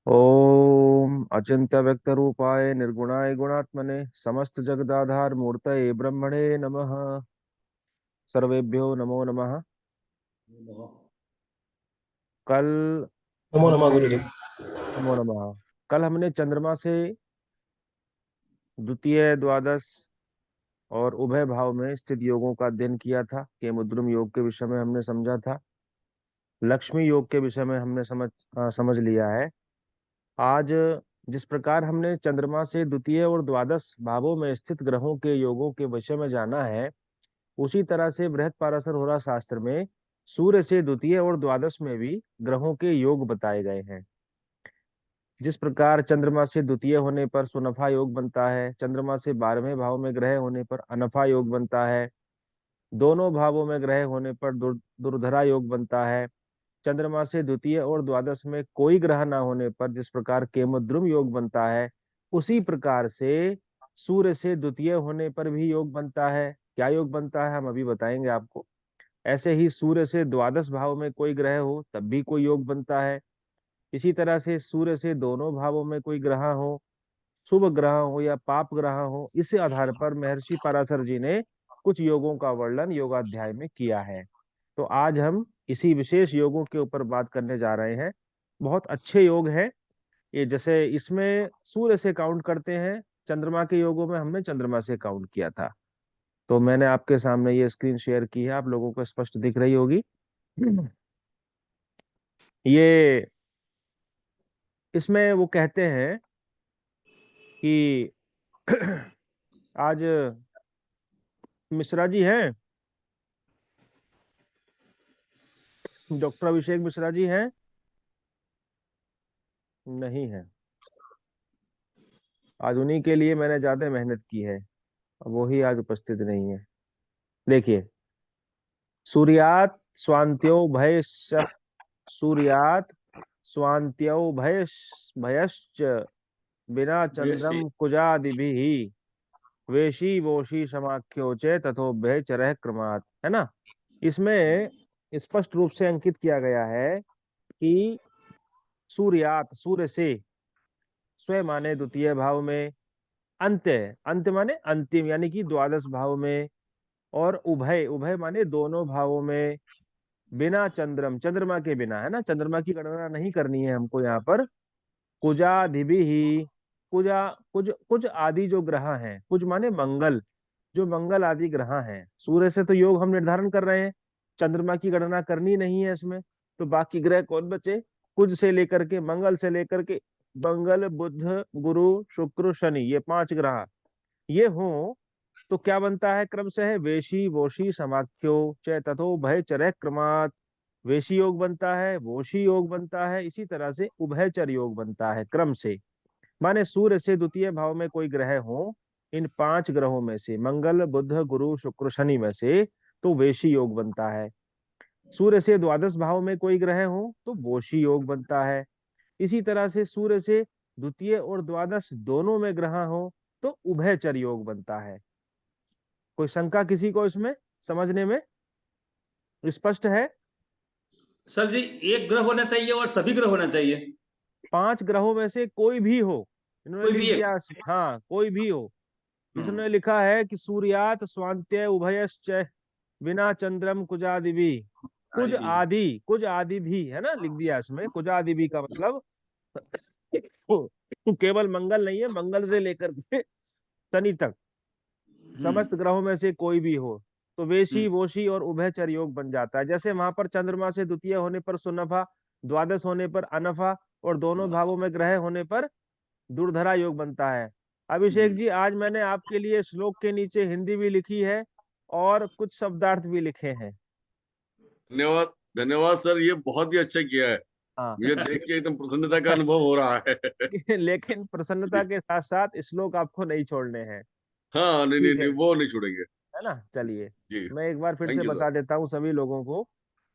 ओम अचिंत्य व्यक्त रूपाय निर्गुणाय गुणात्मने समस्त जगदाधार मूर्तये ब्रह्मणे नमः। सर्वेभ्यो नमो नमः। कल नमो नमः हमने गुरुदेव। नमो नमः। कल हमने चंद्रमा से द्वितीय द्वादश और उभय भाव में स्थित योगों का अध्ययन किया था। केमुद्रुम योग के विषय में हमने समझा था। लक्ष्मी योग के विषय में हमने समझ लिया है। आज जिस प्रकार हमने चंद्रमा से द्वितीय और द्वादश भावों में स्थित ग्रहों के योगों के विषय में जाना है, उसी तरह से बृहत्पाराशर होरा शास्त्र में सूर्य से द्वितीय और द्वादश में भी ग्रहों के योग बताए गए हैं। जिस प्रकार चंद्रमा से द्वितीय होने पर सुनफा योग बनता है, चंद्रमा से 12वें भाव में ग्रह होने पर अनफा योग बनता है, दोनों भावों में ग्रह होने पर दुर्धरा योग बनता है। चंद्रमा से द्वितीय और द्वादश में कोई ग्रह ना होने पर जिस प्रकार केमद्रुम योग बनता है, उसी प्रकार से सूर्य से द्वितीय होने पर भी योग बनता है। क्या योग बनता है हम अभी बताएंगे आपको। ऐसे ही सूर्य से द्वादश भाव में कोई ग्रह हो तब भी कोई योग बनता है। इसी तरह से सूर्य से दोनों भावों में कोई ग्रह हो, शुभ ग्रह हो या पाप ग्रह हो, इस आधार पर महर्षि पराशर जी ने कुछ योगों का वर्णन योगाध्याय में किया है। तो आज हम इसी विशेष योगों के ऊपर बात करने जा रहे हैं। बहुत अच्छे योग हैं ये। जैसे इसमें सूर्य से काउंट करते हैं, चंद्रमा के योगों में हमने चंद्रमा से काउंट किया था। तो मैंने आपके सामने ये स्क्रीन शेयर की है, आप लोगों को स्पष्ट दिख रही होगी। ये इसमें वो कहते हैं कि आज मिश्रा जी हैं, डॉक्टर अभिषेक मिश्रा जी हैं? नहीं है। आज उन्हीं के लिए मैंने ज्यादा मेहनत की है, वो ही आज उपस्थित नहीं है। देखिए, सूर्यात स्वान्त्यो भय, सूर्यात स्वान्त्यो भय, भयश्च बिना वैसे चंद्रम कुजादिभिः वेशी वोशी समाख्यो च तथो भय चरह क्रमात्, है ना। इसमें स्पष्ट रूप से अंकित किया गया है कि सूर्यात, सूर्य से, स्व माने द्वितीय भाव में, अंत्य, अंत्य माने अंतिम यानी कि द्वादश भाव में, और उभय, उभय माने दोनों भावों में, बिना चंद्रम, चंद्रमा के बिना, है ना, चंद्रमा की गणना नहीं करनी है हमको यहाँ पर। कुजादिभि ही, कुजा, कुछ कुछ आदि जो ग्रह हैं, कुछ माने मंगल, जो मंगल आदि ग्रह हैं, सूर्य से तो योग हम निर्धारण कर रहे हैं, चंद्रमा की गणना करनी नहीं है इसमें। तो बाकी ग्रह कौन बचे? कुछ से लेकर के, मंगल से लेकर के, मंगल बुध गुरु शुक्र शनि, ये 5 ग्रह ये हो तो क्या बनता है क्रमशः? है वेशी वोशी समाख्यो च तथो भय चरह क्रमात्। वेशी योग बनता है, वोशी योग बनता है, इसी तरह से उभयचर योग बनता है क्रम से। माने सूर्य से द्वितीय भाव में कोई ग्रह हो, इन 5 ग्रहों में से, मंगल बुध गुरु शुक्र शनि में से, तो वेशी योग बनता है। सूर्य से द्वादश भाव में कोई ग्रह हो तो वोशी योग बनता है। इसी तरह से सूर्य से द्वितीय और द्वादश दोनों में ग्रह हो तो उभयचर योग बनता है। कोई शंका किसी को इसमें समझने में? स्पष्ट है? सर जी, एक ग्रह होना चाहिए और सभी ग्रह होना चाहिए। 5 ग्रहों में से कोई भी हो, इन्होंने कोई लिख भी एक। दिया। हाँ, कोई भी हो। हम्म। इसने लिखा है कि सूर्यात स्वान्त्य उभयश्च बिना चंद्रम कुजादिवि, कुछ आदि भी। आदि, कुछ आदि भी, है ना, लिख दिया इसमें। कुछ आदि भी का मतलब केवल मंगल नहीं है, मंगल से लेकर के शनि तक हम्म। समस्त ग्रहों में से कोई भी हो तो हम्म। वेशी वोशी और उभयचर योग बन जाता है। जैसे वहां पर चंद्रमा से द्वितीय होने पर सुनफा, द्वादश होने पर अनफा, और दोनों भावों में ग्रह होने पर दुर्धरा योग बनता है। अभिषेक हम्म। जी, आज मैंने आपके लिए श्लोक के नीचे हिंदी भी लिखी है और कुछ शब्दार्थ भी लिखे हैं। धन्यवाद। धन्यवाद सर, ये बहुत ही अच्छा किया है। हाँ। मुझे देख के एकदम प्रसन्नता का अनुभव हो रहा है। लेकिन प्रसन्नता जी। के साथ साथ श्लोक आपको नहीं छोड़ने हैं। हाँ, नहीं नहीं ठीक नहीं, है वो नहीं छोड़ेंगे। है ना। चलिए, जी। मैं एक बार फिर से थैंक यू सर। बता देता हूँ सभी लोगों को।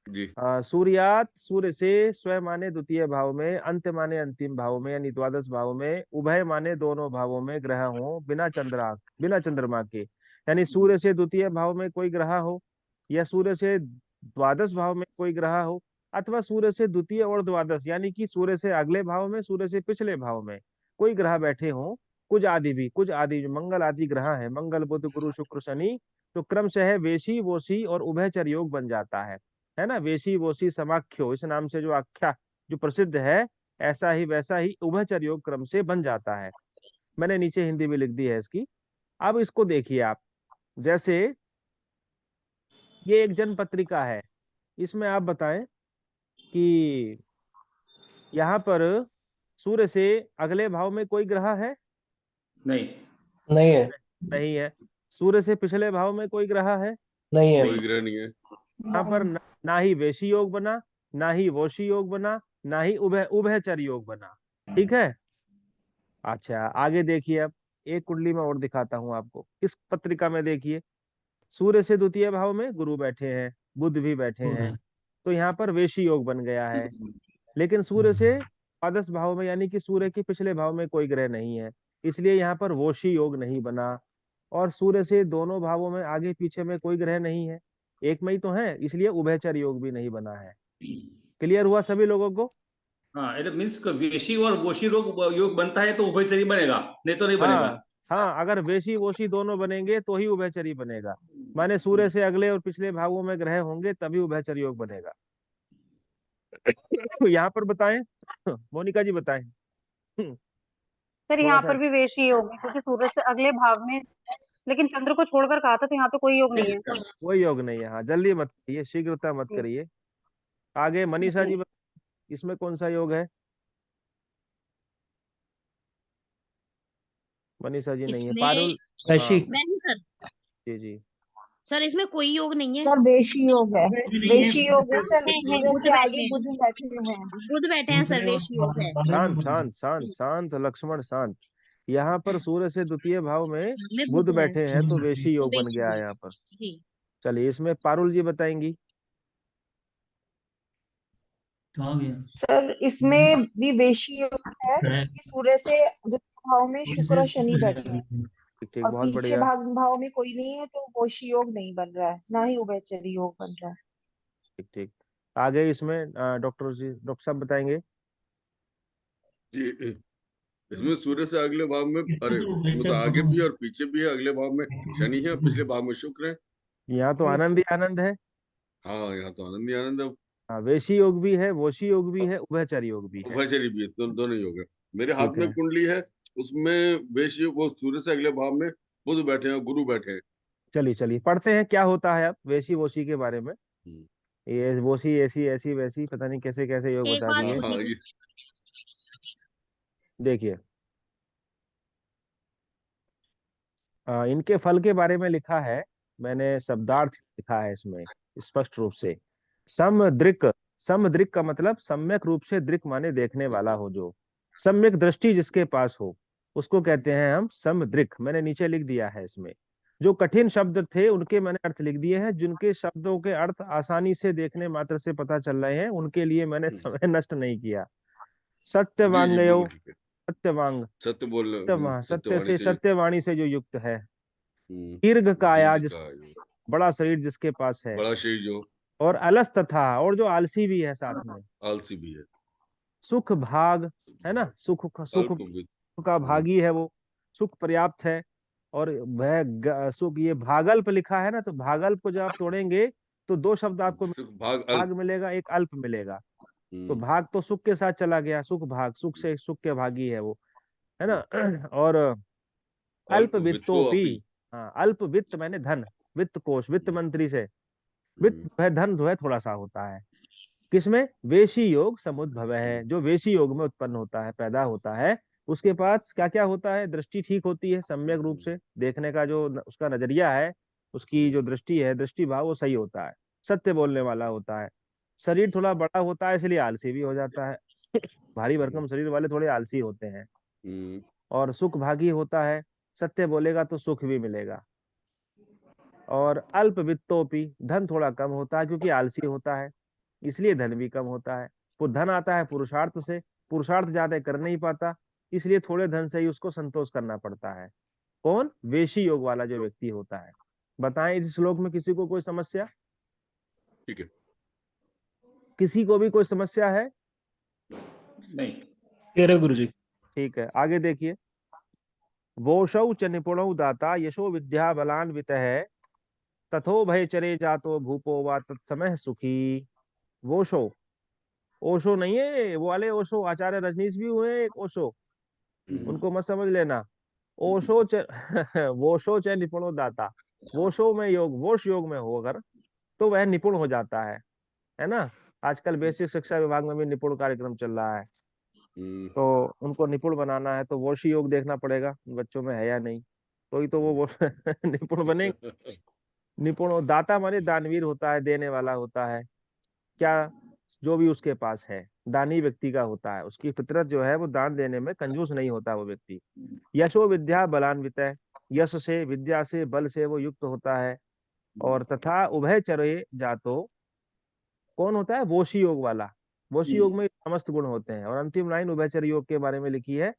जी। सूर्यात, सूर्य से, स्व माने द्वितीय भाव में, अंत माने अंतिम भाव में यानी द्वादश भाव में, उभय माने दोनों भावों में ग्रह हो बिना चंद्रा, बिना चंद्रमा के, यानी सूर्य से द्वितीय भाव में कोई ग्रह हो या सूर्य से द्वादश भाव में कोई ग्रह हो, अथवा सूर्य से द्वितीय और द्वादश, यानी कि सूर्य से अगले भाव में, सूर्य से पिछले भाव में कोई ग्रह बैठे हों, कुछ आदि जो मंगल आदि ग्रह है, मंगल बुध गुरु शुक्र शनि, तो क्रमशः वेशी वोशी और उभयचर योग बन जाता है ना। वेशी वोशी समाख्यो इस नाम से जो आख्या जो प्रसिद्ध है, ऐसा ही वैसा ही उभयचर योग क्रम से बन जाता है। मैंने नीचे हिंदी में लिख दी है इसकी। अब इसको देखिए आप, जैसे ये एक जन पत्रिका है, इसमें आप बताएं कि यहाँ पर सूर्य से अगले भाव में कोई ग्रह है? नहीं। नहीं है। नहीं है। सूर्य से पिछले भाव में कोई ग्रह है? नहीं है। कोई ग्रह नहीं है। यहाँ पर ना ही वेशी योग बना, ना ही वोशी योग बना, ना ही उभयचर योग बना। ठीक है। अच्छा आगे देखिए, अब एक कुंडली में और दिखाता हूं आपको। इस पत्रिका में देखिए, सूर्य से द्वितीय भाव में गुरु बैठे हैं, बुध भी बैठे हैं, तो यहाँ पर वेशी योग बन गया है। लेकिन सूर्य से द्वादश भाव में, यानी कि सूर्य के पिछले भाव में कोई ग्रह नहीं है, इसलिए यहाँ पर वोशी योग नहीं बना। और सूर्य से दोनों भावों में आगे पीछे में कोई ग्रह नहीं है, एक में ही तो है, इसलिए उभयचर योग भी नहीं बना है। क्लियर हुआ सभी लोगों को? हाँ, इट मीन्स वेशी और वोशी योग बनता है तो उभयचरी बनेगा, नहीं तो नहीं बनेगा। हाँ हाँ, अगर वेशी वोशी दोनों बनेंगे तो ही उभयचरी बनेगा। माने सूर्य से अगले और पिछले भावों में ग्रह होंगे तभी उभयचर योग बनेगा। यहाँ पर बताएं, मोनिका जी बताएं। सर थोड़ा यहाँ सा। पर भी वेशी योग है, क्योंकि सूर्य से अगले भाव में, लेकिन चंद्र को छोड़कर कहा था, तो यहाँ पे कोई योग नहीं है। कोई योग नहीं है, हाँ जल्दी मत करिए, शीघ्रता मत जी करिए। आगे मनीषा जी जी। इसमें कौन सा योग है? मनीषा जी नहीं है, इसमें पारुल। हाँ वैशी। मैं हूँ सर। जी जी। सर इसमें कोई योग नहीं है। सर वेशी योग है। वेशी योग है सर, है, सूर्य बुध से बैठे आगे हैं। बुध बैठे हुए हैं। बुध बैठे हैं सर, वेश योग है। शांत शांत शांत शांत लक्ष्मण शांत। यहाँ पर सूर्य से द्वितीय भाव में में बुध बुध है बैठे हैं तो वेशी तो योग बन वेशी गया है योग। यहाँ पर। जी। चलिए इसमें पारुल जी बताएंगी। सर इसमें भी वेशी योग है कि सूर्य से द्वितीय भाव में शुक्र और शनि बैठे हैं, ठीक ठीक, और बहुत पीछे बढ़िया। भाव में कोई नहीं है, तो वोशी योग नहीं बन रहा है, ना ही उभयचरी योग बन रहा है। ठीक ठीक। आगे इसमें डॉक्टर जी, डॉक्टर साहब बताएंगे। जी, इसमें सूर्य से अगले भाव में, अरे इसमें तो आगे भी और पीछे भी है। अगले भाव में शनि है, पिछले भाव में शुक्र है। यहाँ तो आनंद ही आनंद है। हाँ, यहाँ तो आनंद ही आनंद है। हाँ, वेशी योग भी है, वोशी योग भी है, उभयचर योग भी है। उभयचरी भी है, दोनों ही हो गए। मेरे हाथ ठीक में है। कुंडली है, उसमें वेश वो सूर्य से अगले भाव में बुध बैठे हैं, गुरु बैठे हैं। चलिए चलिए पढ़ते हैं क्या होता है अब वेशी वोशी के बारे में। हम्म। ये वोशी ऐसी ऐसी वैसी पता नहीं कैसे कैसे योग एक बता बात हाँ दिए। हाँ, पूछनी थी। ये देखिए, इनके फल के बारे में लिखा है, मैंने शब्दार्थ लिखा है इसमें स्पष्ट रूप से। समदृक्, समदृक् का मतलब सम्यक रूप से, दृक् माने देखने वाला हो, जो सम्यक दृष्टि जिसके पास हो उसको कहते हैं हम समदृक्। मैंने नीचे लिख दिया है इसमें, जो कठिन शब्द थे उनके मैंने अर्थ लिख दिए हैं, जिनके शब्दों के अर्थ आसानी से देखने मात्र से पता चल रहे हैं उनके लिए मैंने समय नष्ट नहीं किया। सत्य जी जी, वांगयो, बिल्कुल ठीक है। सत्यवांग, सत्य बोल, सत्य सत्यवाणी से, से। सत्यवाणी से जो युक्त है। दीर्घ काया, दीर्घ जिस का बड़ा शरीर जिसके पास है। बड़ा शरीर जो और अलस तथा, और जो आलसी भी है साथ में। आलसी भी है। सुख भाग, है ना, सुख सुख अल्पवित। का भागी है वो, सुख पर्याप्त है। और वह सुख, ये भागल्प लिखा है ना, तो भागल्प को जब आप तोड़ेंगे तो दो शब्द आपको भाग भाग अल्प। मिलेगा, एक अल्प मिलेगा। तो हम्म, भाग तो सुख के साथ चला गया, सुख भाग, सुख से सुख के भागी है वो, है ना। और अल्प अल्प वित्तो वित्तोपि, अपि। हाँ अल्प वित्त मैंने धन, वित्त कोश, वित्त मंत्री से वित्त हम्म, जो है, धन जो है थोड़ा सा होता है। किसमें? वेशी योग समुद्भव है, जो वेशी योग में उत्पन्न होता है, पैदा होता है, उसके पास क्या क्या होता है? दृष्टि ठीक होती है, सम्यक रूप से देखने का जो उसका नजरिया है, उसकी जो दृष्टि है, दृष्टि भाव वो सही होता है, सत्य बोलने वाला होता है। शरीर थोड़ा बड़ा होता है इसलिए आलसी भी हो जाता है। भारी भरकम शरीर वाले थोड़े आलसी होते हैं। हम्म, और सुख भागी होता है, सत्य बोलेगा तो सुख भी मिलेगा। और अल्प वित्तोपि, धन थोड़ा कम होता है क्योंकि आलसी होता है, इसलिए धन भी कम होता है। वो धन आता है पुरुषार्थ से, पुरुषार्थ ज्यादा कर नहीं पाता, इसलिए थोड़े धन से ही उसको संतोष करना पड़ता है। कौन? वेशी योग वाला जो व्यक्ति होता है। बताएं इस श्लोक में किसी को कोई समस्या? ठीक है। किसी को भी कोई समस्या है? नहीं। तेरे गुरुजी। ठीक है, आगे देखिए। वोशौ च निपुणौ दाता यशो विद्या बलान्वितः तथो भय चरे जातो भूपो वा तत्समः सुखी। वोशो, ओशो नहीं है वो वाले ओशो, आचार्य रजनीश भी हुए एक ओशो, उनको मत समझ लेना। ओशो च वोशो च निपुणो दाता, वोशो में योग, वोश योग में हो अगर तो वह निपुण हो जाता है ना। आजकल बेसिक शिक्षा विभाग में भी निपुण कार्यक्रम चल रहा है, तो उनको निपुण बनाना है तो वोशी योग देखना पड़ेगा बच्चों में है या नहीं, तो ही तो वो निपुण बनेंगे। निपुण दाता माने दानवीर होता है, देने वाला होता है क्या, जो भी उसके पास है दानी व्यक्ति का होता है, उसकी फितरत जो है वो दान देने में कंजूस नहीं होता वो व्यक्ति। यशो विद्या बलान्वित है, यश से विद्या से बल से वो युक्त होता है। और तथा उभय चरे जातो, कौन होता है? वोशी योग वाला। वोशी योग में समस्त गुण होते हैं। और अंतिम लाइन उभयचर योग के बारे में लिखी है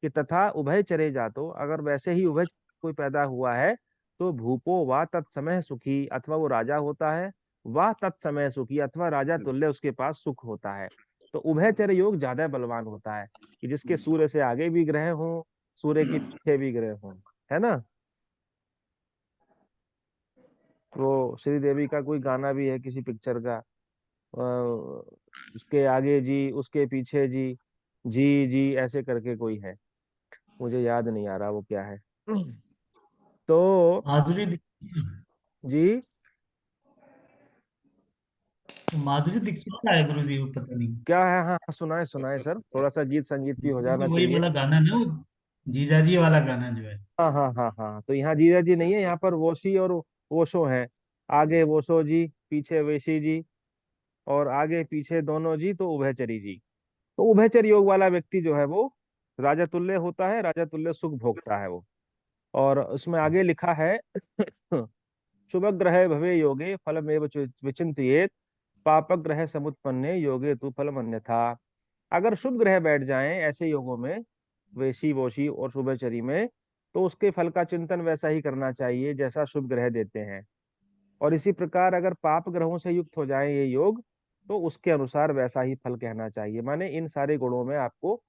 कि तथा उभय चरे जातो, अगर वैसे ही उभय कोई पैदा हुआ है तो भूपो वा तत्समय सुखी, अथवा वो राजा होता है, वा तत्समय सुखी, अथवा राजा तुल्य उसके पास सुख होता है। तो उभयचर योग ज्यादा बलवान होता है कि जिसके सूर्य से आगे भी ग्रह हों, सूर्य के पीछे भी ग्रह हों, है ना। वो श्रीदेवी का कोई गाना भी है किसी पिक्चर का, उसके आगे जी उसके पीछे जी, जी जी ऐसे करके कोई है, मुझे याद नहीं आ रहा वो क्या है। तो माधुरी जी, माधुरी दीक्षित का है गुरुजी, वो पता नहीं। क्या है? हाँ हाँ, सुनाए सुनाए सर, थोड़ा सा गीत संगीत भी हो जाना वही चाहिए। वाला गाना ना, वो जीजाजी वाला गाना जो है। हाँ हाँ हाँ हाँ, तो यहाँ जीजा जी नहीं है, यहाँ पर वोशी और वोशो है। आगे वोशो जी, पीछे वेशी जी, और आगे पीछे दोनों जी तो उभयचरी जी। तो उभयचर योग वाला व्यक्ति जो है वो राजा तुल्य होता है, राजा तुल्य सुख भोगता है वो। और उसमें आगे लिखा है शुभ ग्रह भवे योगे फलमेव विचिंतयेत पाप ग्रह समुत्पन्ने योगे तु फलम अन्यथा। अगर शुभ ग्रह बैठ जाएं ऐसे योगों में, वेशी वोशी और शुभचरी में, तो उसके फल का चिंतन वैसा ही करना चाहिए जैसा शुभ ग्रह देते हैं। और इसी प्रकार अगर पाप ग्रहों से युक्त हो जाए ये योग, तो उसके अनुसार वैसा ही फल कहना चाहिए। माने इन सारे गुणों में आपको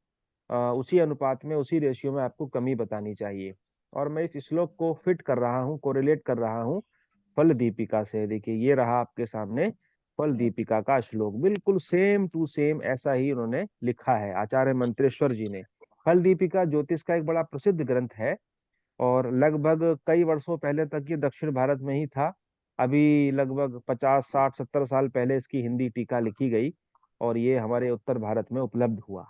उसी अनुपात में, उसी रेशियो में आपको कमी बतानी चाहिए। और मैं इस श्लोक को फिट कर रहा हूँ, कोरिलेट कर रहा हूँ फल दीपिका से। देखिए ये रहा आपके सामने फल दीपिका का श्लोक, बिल्कुल सेम टू सेम ऐसा ही उन्होंने लिखा है आचार्य मंत्रेश्वर जी ने। फल दीपिका ज्योतिष का एक बड़ा प्रसिद्ध ग्रंथ है, और लगभग कई वर्षों पहले तक ये दक्षिण भारत में ही था। अभी लगभग 50 60 70 साल पहले इसकी हिंदी टीका लिखी गई, और ये हमारे उत्तर भारत में उपलब्ध हुआ,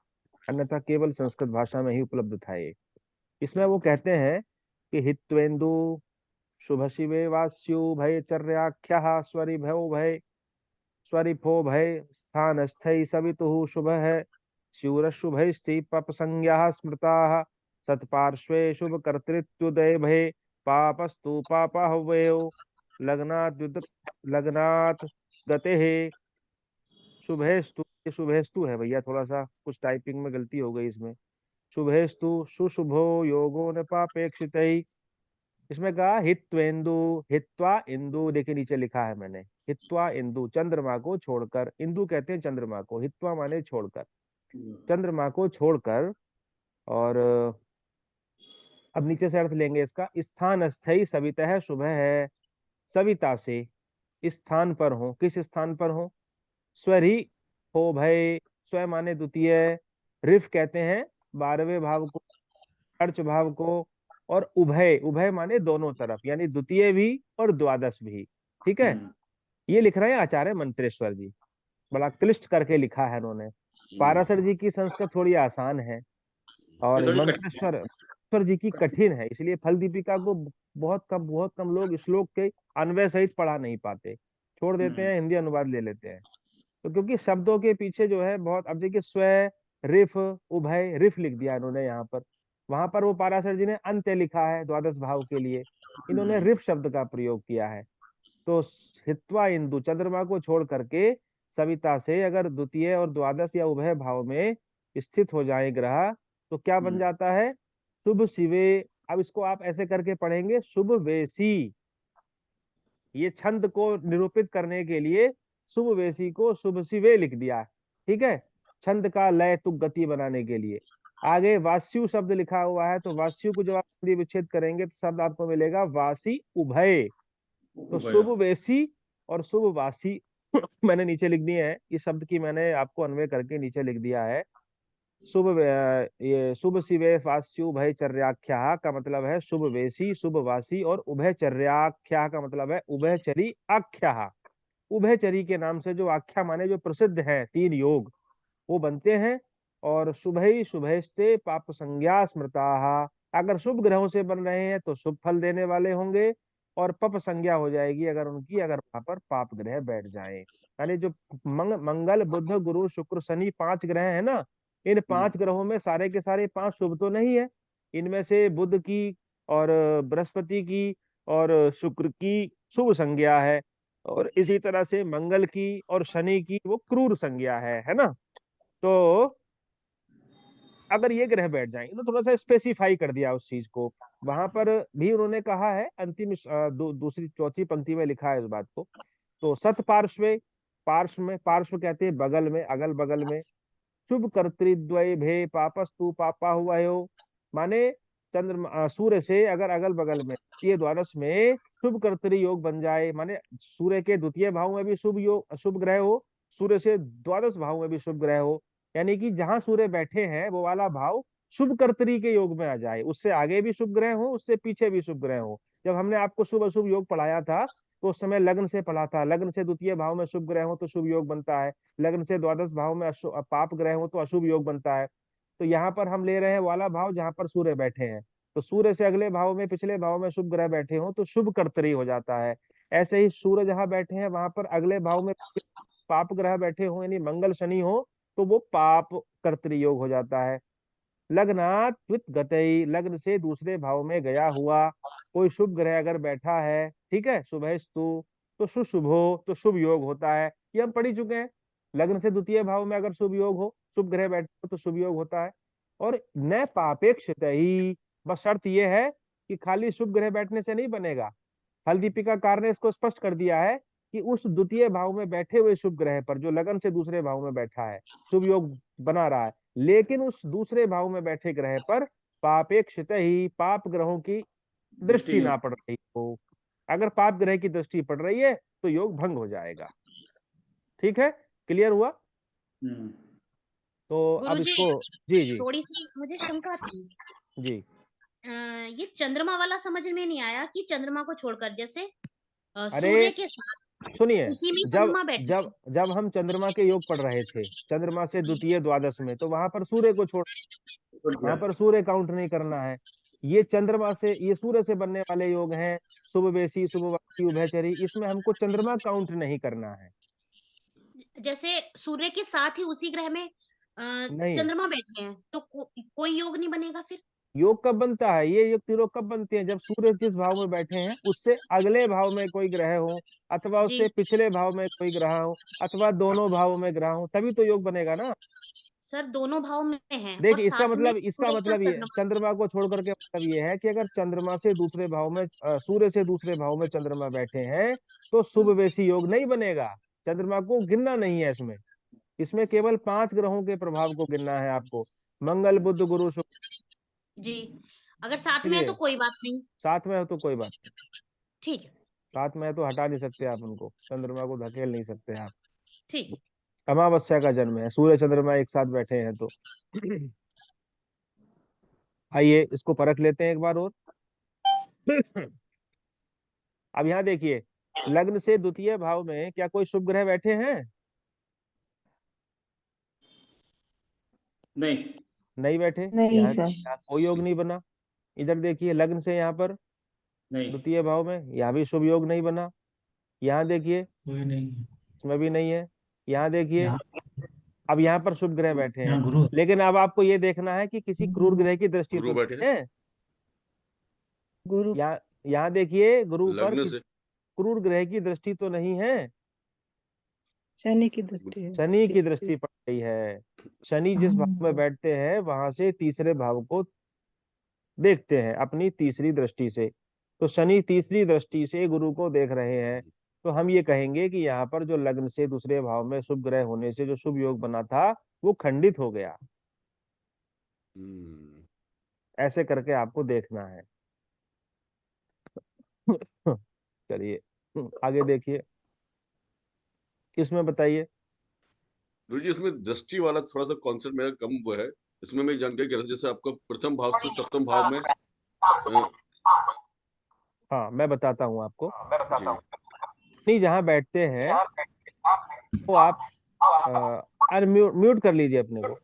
अन्यथा केवल संस्कृत भाषा में ही उपलब्ध था ये। इसमें वो कहते हैं कि हित्वेन्दु शुभ शिवे वास्यु भय चर्याख्या स्वरि भयो भय स्वरिभो भय स्थान स्थै सवितुः शुभ है शूर शुभैस्ति पप संज्ञा स्मृता सत्पार्श्वे शुभ कर्तृत्वदय भय पापस्तु पापहव्यो लग्नात् लग्नात् गते शुभेस्तु। ये शुभेस्तु है भैया, थोड़ा सा कुछ टाइपिंग में गलती हो गई इसमें। शुभेस्तु सुशुभो योगो न पापेक्षित। इसमें कहा हित्वेन्दु, हित्वा इंदु, देखिए नीचे लिखा है मैंने, हित्वा इंदु, चंद्रमा को छोड़कर, इंदु कहते हैं चंद्रमा को, हित्वा माने छोड़कर, चंद्रमा को छोड़कर। और अब नीचे से अर्थ लेंगे इसका, स्थान अस्थाई सविता शुभ है, सविता से स्थान पर हो, किस स्थान पर हो? स्वरी हो भय, स्व माने द्वितीय, रिफ कहते हैं 12वें भाव को, अर्च भाव को, और उभय, उभय माने दोनों तरफ, यानी द्वितीय भी और द्वादश भी। ठीक है, ये लिख रहे हैं आचार्य मंत्रेश्वर जी, बड़ा क्लिष्ट करके लिखा है उन्होंने। पाराशर जी की संस्कृत थोड़ी आसान है, और मंत्रेश्वर जी की कठिन है, इसलिए फल दीपिका को बहुत कम लोग श्लोक के अन्वय सहित पढ़ा नहीं पाते, छोड़ देते हैं, हिंदी अनुवाद ले लेते हैं। तो क्योंकि शब्दों के पीछे जो है बहुत, अब देखिए स्व, रिफ, उभय, रिफ लिख दिया इन्होंने यहाँ पर, वहां पर वो पाराशर जी ने अंत्य लिखा है द्वादश भाव के लिए, इन्होंने रिफ शब्द का प्रयोग किया है। तो हित्वा इंदु, चंद्रमा को छोड़ करके सविता से अगर द्वितीय और द्वादश या उभय भाव में स्थित हो जाए ग्रह, तो क्या बन जाता है? शुभ शिवे। अब इसको आप ऐसे करके पढ़ेंगे, शुभ वेशी। ये छंद को निरूपित करने के लिए शुभ वेशी को शुभ शिवे लिख दिया, ठीक है, छंद का लय तुक गति बनाने के लिए। आगे वास्यु शब्द लिखा हुआ है, तो वास्यु को जब आप संधि विच्छेद करेंगे तो शब्द आपको मिलेगा वासी उभय। तो शुभ वेशी और शुभ वासी मैंने नीचे लिख दिए हैं, इस शब्द की मैंने आपको अन्वय करके नीचे लिख दिया है। ये शुभ शिवे वास्यु उभयचर्याख्या का मतलब है शुभ वेशी, शुभ वासी, और उभयचर्याख्या का मतलब है उभयचरी आख्या। उभयचरी के नाम से जो आख्या माने जो प्रसिद्ध है 3 योग वो बनते हैं। और शुभ शुभैस्ते पाप संज्ञा स्मृता, अगर शुभ ग्रहों से बन रहे हैं तो शुभ फल देने वाले होंगे, और पप संज्ञा हो जाएगी अगर वहां पर पाप ग्रह बैठ जाए। यानी जो मंगल बुध गुरु शुक्र शनि 5 ग्रह है ना, इन 5 ग्रहों में सारे के सारे 5 शुभ तो नहीं है। इनमें से बुध की और बृहस्पति की और शुक्र की शुभ संज्ञा है, और इसी तरह से मंगल की और शनि की वो क्रूर संज्ञा है ना। तो अगर ये ग्रह बैठ जाएंगे तो थोड़ा सा स्पेसिफाई कर दिया उस चीज को, वहां पर भी उन्होंने कहा है, अंतिम दूसरी चौथी पंक्ति में लिखा है इस बात को। तो सत पार्श्व, पार्श्व कहते हैं बगल में, अगल बगल में। शुभ कर्तृद्वय भे पापस्तु पापा हुआ हो, माने सूर्य से अगर अगल बगल में ये द्वादश में शुभ कर्तरी योग बन जाए, माने सूर्य के द्वितीय भाव में भी शुभ योग शुभ ग्रह हो, सूर्य से द्वादश भाव में भी शुभ ग्रह हो, यानी कि जहां सूर्य बैठे हैं वो वाला भाव शुभ कर्तरी के योग में आ जाए, उससे आगे भी शुभ ग्रह हो, उससे पीछे भी शुभ ग्रह हो। जब हमने आपको शुभ अशुभ योग पढ़ाया था तो उस समय लग्न से पढ़ा था, लग्न से द्वितीय भाव में शुभ ग्रह हो तो शुभ योग बनता है, लग्न से द्वादश भाव में पाप ग्रह हो तो अशुभ योग बनता है। तो यहाँ पर हम ले रहे हैं वाला भाव जहां पर सूर्य बैठे हैं, तो सूर्य से अगले भाव में पिछले भाव में शुभ ग्रह बैठे हो तो शुभ कर्तरी हो जाता है। ऐसे ही सूर्य जहां बैठे हैं वहां पर अगले भाव में पाप ग्रह बैठे हो, यानी मंगल शनि हो, तो वो पाप कर्तरी योग हो जाता है। लग्नात वित गतई, लग्न से दूसरे भाव में गया हुआ कोई शुभ ग्रह अगर बैठा है, ठीक है, शुभस्तु तो शुशुभो तो शुभ योग होता है, ये हम पढ़ ही चुके हैं। लग्न से द्वितीय भाव में अगर शुभ योग हो, शुभ ग्रह बैठे हो तो शुभ योग होता है। और न पापेक्षित ही, बस शर्त यह है कि खाली शुभ ग्रह बैठने से नहीं बनेगा। फल दीपिकाकार ने इसको स्पष्ट कर दिया है कि उस द्वितीय भाव में बैठे हुए शुभ ग्रह पर जो लगन से दूसरे भाव में बैठा है शुभ योग बना रहा है, लेकिन उस दूसरे भाव में बैठे ग्रह पर पापेक्षित ही पाप ग्रहों की दृष्टि ना पड़ रही हो। अगर पाप ग्रह की दृष्टि पड़ रही है तो योग भंग हो जाएगा। ठीक है, क्लियर हुआ? तो अब गुरुजी, इसको जी थोड़ी सी मुझे शंका थी जी ये चंद्रमा वाला समझ में नहीं आया कि चंद्रमा को छोड़कर जैसे अरे सूर्य के साथ सुनिए, उसी में जब चंद्रमा बैठा जब है। जब हम चंद्रमा के योग पढ़ रहे थे, चंद्रमा से द्वितीय द्वादश में, तो वहां पर सूर्य को छोड़, वहां पर सूर्य काउंट नहीं करना है। ये चंद्रमा से, ये सूर्य से बनने वाले योग हैं, शुभ वेशी शुभ वासी उभयचरी, इसमें हमको चंद्रमा काउंट नहीं करना है। जैसे सूर्य के साथ ही उसी ग्रह में नहीं, चंद्रमा बैठे हैं तो कोई योग नहीं बनेगा फिर? योग कब बनता है, ये योग त्रिलोक कब बनते हैं? जब सूर्य जिस भाव में बैठे हैं उससे अगले भाव में कोई ग्रह हो, अथवा जी उससे पिछले भाव में कोई ग्रह हो, अथवा दोनों भाव में ग्रह हो, तभी तो योग बनेगा ना। सर, दोनों भाव में है और देखिए साथ में इसका सूर्य के मतलब साथ ये चंद्रमा। चंद्रमा को छोड़ करके मतलब ये है कि अगर चंद्रमा से दूसरे भाव में सूर्य से दूसरे भाव में चंद्रमा बैठे हैं तो शुभ वेशी योग नहीं बनेगा। चंद्रमा को गिनना नहीं है इसमें, इसमें केवल 5 ग्रहों के प्रभाव को गिनना है आपको, मंगल बुध गुरु शुक्र। जी, अगर साथ में है तो इसलिए कोई बात नहीं। साथ में हो तो कोई बात नहीं, ठीक है, साथ में है तो हटा नहीं सकते आप उनको, चंद्रमा को धकेल नहीं सकते आप। ठीक। अमावस्या का जन्म है, सूर्य चंद्रमा एक साथ बैठे हैं तो आइए इसको परख लेते हैं एक बार और। अब यहाँ देखिए, लग्न से द्वितीय भाव में क्या कोई शुभ ग्रह बैठे हैं? नहीं नहीं बैठे, नहीं यहाँ सर। यहाँ कोई योग नहीं बना। इधर देखिए, लग्न से यहाँ पर नहीं द्वितीय भाव में यहाँ भी शुभ योग नहीं बना। यहाँ देखिए, कोई नहीं, इसमें भी नहीं है। यहाँ देखिए, यहाँ अब यहाँ पर शुभ ग्रह बैठे हैं, यहाँ गुरु लेकिन अब आपको ये देखना है कि किसी क्रूर ग्रह की दृष्टि गुरु तो बैठे नहीं है। गुरु यहाँ देखिए, गुरु पर लग्न से क्रूर ग्रह की दृष्टि तो नहीं है, शनि की दृष्टि है। शनि की दृष्टि पड़ रही है। शनि जिस भाव में बैठते हैं वहां से तीसरे भाव को देखते हैं अपनी तीसरी दृष्टि से, तो शनि तीसरी दृष्टि से गुरु को देख रहे हैं। तो हम ये कहेंगे कि यहाँ पर जो लग्न से दूसरे भाव में शुभ ग्रह होने से जो शुभ योग बना था वो खंडित हो गया। ऐसे करके आपको देखना है। चलिए आगे देखिए, इसमें बताइए। गुरु जी इसमें दृष्टि वाला थोड़ा सा कॉन्सेप्ट मेरा कम वो है, इसमें मैं जानकारी कह रहा था जैसे आपका प्रथम भाव से सप्तम भाव में हाँ मैं बताता हूँ आपको। जी नहीं, जहाँ बैठते हैं तो आप म्यूट कर लीजिए अपने को,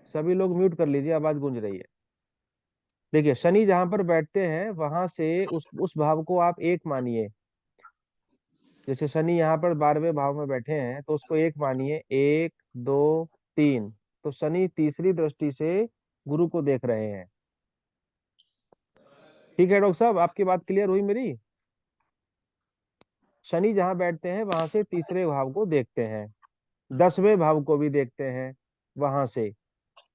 सभी लोग म्यूट कर लीजिए, आवाज गूंज रही है। देखिए शनि जहां पर बैठते हैं वहां से उस भाव को आप एक मानिए। जैसे शनि यहाँ पर 12वें भाव में बैठे हैं तो उसको एक मानिए, 1 2 3। तो शनि तीसरी दृष्टि से गुरु को देख रहे हैं। ठीक है डॉक्टर साहब, आपकी बात क्लियर हुई मेरी? शनि जहां बैठते हैं वहां से तीसरे भाव को देखते हैं, 10वें भाव को भी देखते हैं वहां से।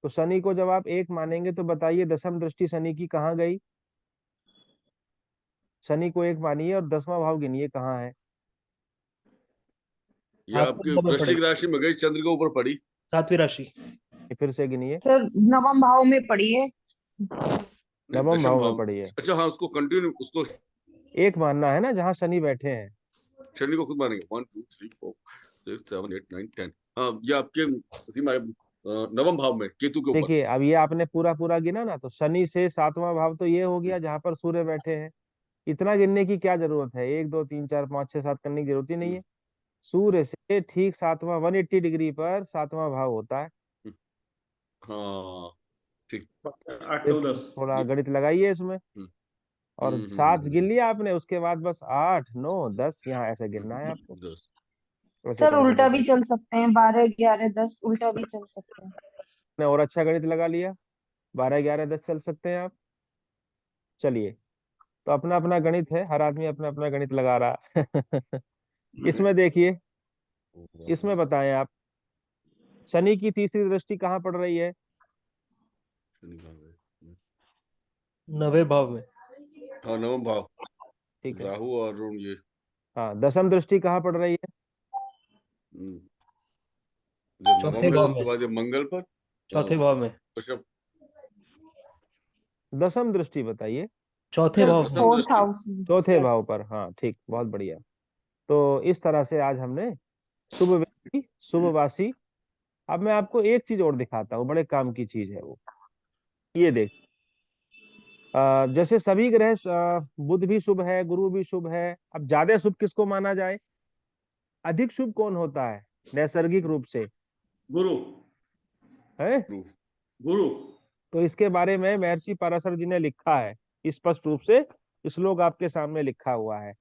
तो शनि को जब आप एक मानेंगे तो बताइए दसम दृष्टि शनि की कहाँ गई? शनि को एक मानिए और 10वां भाव गिनिए कहाँ है। ये आपके वृश्चिक राशि में गई, चंद्र के ऊपर पड़ी। 7वीं राशि। फिर से गिनिए। सर नवम भाव में पड़ी है। नवम दशम भाव में भाव, पड़ी है। अच्छा हाँ उसको कंटिन्यू, उसको एक मानना है ना जहाँ शनि बैठे हैं। शनि को खुद मानेंगे। 1 2 3 4 6 7 8 9 10। हाँ ये आपके नवम भाव में केतु के ऊपर। देखिए अब ये आपने पूरा पूरा गिना ना, तो शनि से 7वां भाव तो ये हो गया जहां पर सूर्य बैठे हैं। इतना गिनने की क्या जरूरत है, 1 2 3 4 5 6 7 करने की जरूरत ही नहीं है। सूर्य से ठीक 7वां 180 डिग्री पर 7वां भाव होता है। हाँ ठीक। 8 फिर 9 10। थोड़ा गणित लगाइए इसमें, और 7 गिन लिया आपने, उसके बाद बस 8 9 10 यहाँ ऐसे गिनना है आपको। 10। वैसे सर करके उल्टा देखो, भी चल सकते हैं, 12 11 10 उल्टा भी चल सकते हैं। आपने और अच्छा गणित लगा लिया। 12 11 10 चल सकते हैं आप। चलिए, तो अपना अपना गणित है, हर आदमी अपना अपना गणित लगा रहा है। इसमें देखिए, इसमें बताएं आप, शनि की तीसरी दृष्टि कहाँ पड़ रही है? शनि भाव है। 9वें भाव में। हाँ नवम भाव, ठीक है। राहु और ये हाँ, दसम दृष्टि कहाँ पड़ रही है? हम्म, जब चौथे नवम है भाव उसके में। बाद ये मंगल पर चौथे भाव में। वृषभ। दसम दृष्टि बताइए। चौथे सर भाव में। दसम फोर्थ दृष्टि। हाउस में। चौथे भाव पर, हाँ ठीक, बहुत बढ़िया। तो इस तरह से आज हमने शुभ व्यक्ति शुभवासी। अब मैं आपको एक चीज और दिखाता हूँ, बड़े काम की चीज है वो। ये देख, जैसे सभी ग्रह, बुध भी शुभ है, गुरु भी शुभ है। अब ज्यादा शुभ किसको माना जाए? अधिक शुभ कौन होता है नैसर्गिक रूप से? गुरु। है? गुरु। तो इसके बारे में महर्षि पराशर जी ने लिखा है स्पष्ट रूप से। श्लोक आपके सामने लिखा हुआ है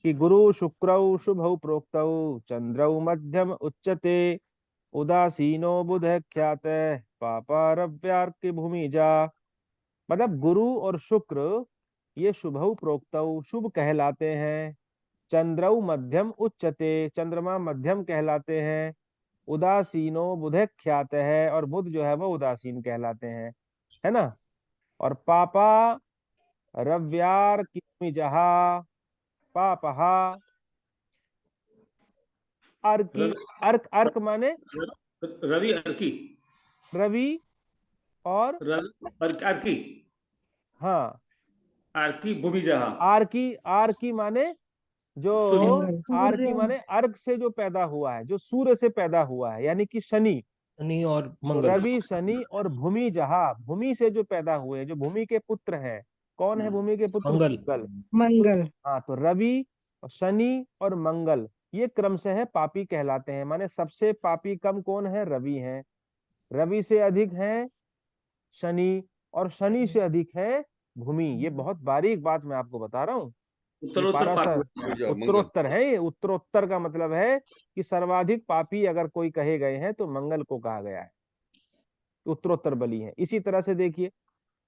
कि गुरु शुक्रौ शुभौ प्रोक्तौ चंद्रौ मध्यम उच्चते उदासीनो बुध ख्यात पापारव्यार्क भूमि जा। मतलब गुरु और शुक्र ये शुभौ प्रोक्तौ शुभ कहलाते हैं, चंद्रौ मध्यम उच्चते चंद्रमा मध्यम कहलाते हैं, उदासीनो बुध ख्यात है और बुध जो है वो उदासीन कहलाते हैं, है ना। और पापा रव्यार की जहा, पापहा अर्की, रवि। अर्क अर्क माने रवि अर्की। रवि, और रवि अर्की। हाँ अर्की भूमि जहा। आर की माने जो, सूर्य। आर की सूर्य। माने अर्क से जो पैदा हुआ है, जो सूर्य से पैदा हुआ है, यानी कि शनि। शनि और तो मंगल। रवि शनि और भूमि जहा, भूमि से जो पैदा हुए, जो भूमि के पुत्र हैं। कौन है भूमि के पुत्र? मंगल। मंगल। मंगल। हाँ, तो रवि और शनि और मंगल ये क्रमशः पापी कहलाते हैं। माने सबसे पापी कम कौन है? रवि हैं। रवि से अधिक है शनि, और शनि से अधिक है भूमि। ये बहुत बारीक बात मैं आपको बता रहा हूँ। ये उत्तरोत्तर पाराशर मंगल। उत्तरोत्तर है, ये उत्तरोत्तर का मतलब है कि सर्वाधिक पापी अगर कोई कहे गए हैं तो मंगल को कहा गया है। उत्तरोत्तर बली है। इसी तरह से देखिए,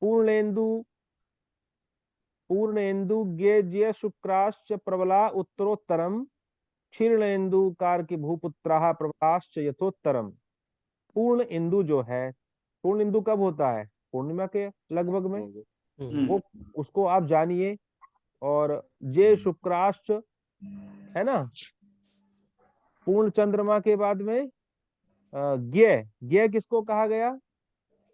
पूर्णेन्दु पूर्णेन्दु ज्ञ शुक्राश्च प्रबला उत्तरोत्तरम, क्षीर्णेन्दु कार्की भूपुत्राः प्रबलाश्च यथोत्तरम। पूर्ण इंदु जो है, पूर्ण इंदु कब होता है? पूर्णिमा के लगभग में। हम्म। वो, उसको आप जानिए और जे शुक्राश्च, है ना। पूर्ण चंद्रमा के बाद में ज्ञ, ज्ञ किसको कहा गया?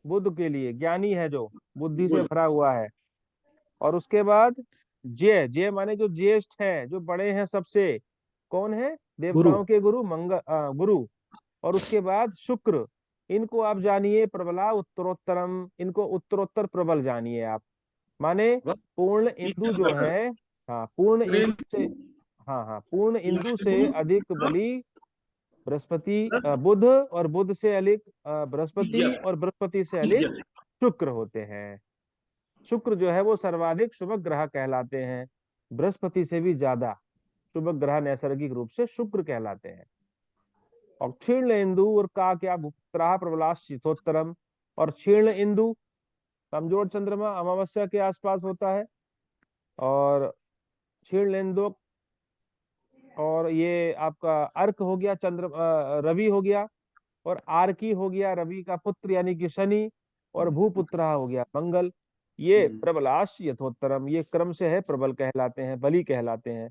बुध के लिए, ज्ञानी है जो बुद्धि से भरा हुआ है। और उसके बाद जय, जय माने जो ज्येष्ठ है, जो बड़े हैं सबसे, कौन है? गुरु। देवताओं के गुरु गुरु। और उसके बाद शुक्र, इनको आप जानिए प्रबला उत्तरोत्तरम, इनको उत्तरोत्तर प्रबल जानिए आप। माने पूर्ण इंदु जो है, हाँ पूर्ण इंदु से, हाँ हाँ पूर्ण इंदु से अधिक बली बृहस्पति, बुध, और बुध से अधिक बृहस्पति, और बृहस्पति से अधिक शुक्र होते हैं। शुक्र जो है वो सर्वाधिक शुभ ग्रह कहलाते हैं, बृहस्पति से भी ज्यादा शुभ ग्रह नैसर्गिक रूप से शुक्र कहलाते हैं। और क्षीर्ण इंदु और का क्या भूपुत्राः प्रबलाश्च यथोत्तरम, और क्षीर्ण इंदु कमजोर चंद्रमा अमावस्या के आसपास होता है, और क्षीर्ण इंदु, और ये आपका अर्क हो गया, रवि हो गया, और आर्की हो गया रवि का पुत्र यानी कि शनि, और भूपुत्र हो गया मंगल। ये प्रबलाश यथोत्तरम, ये क्रम से है प्रबल कहलाते हैं, बलि कहलाते हैं।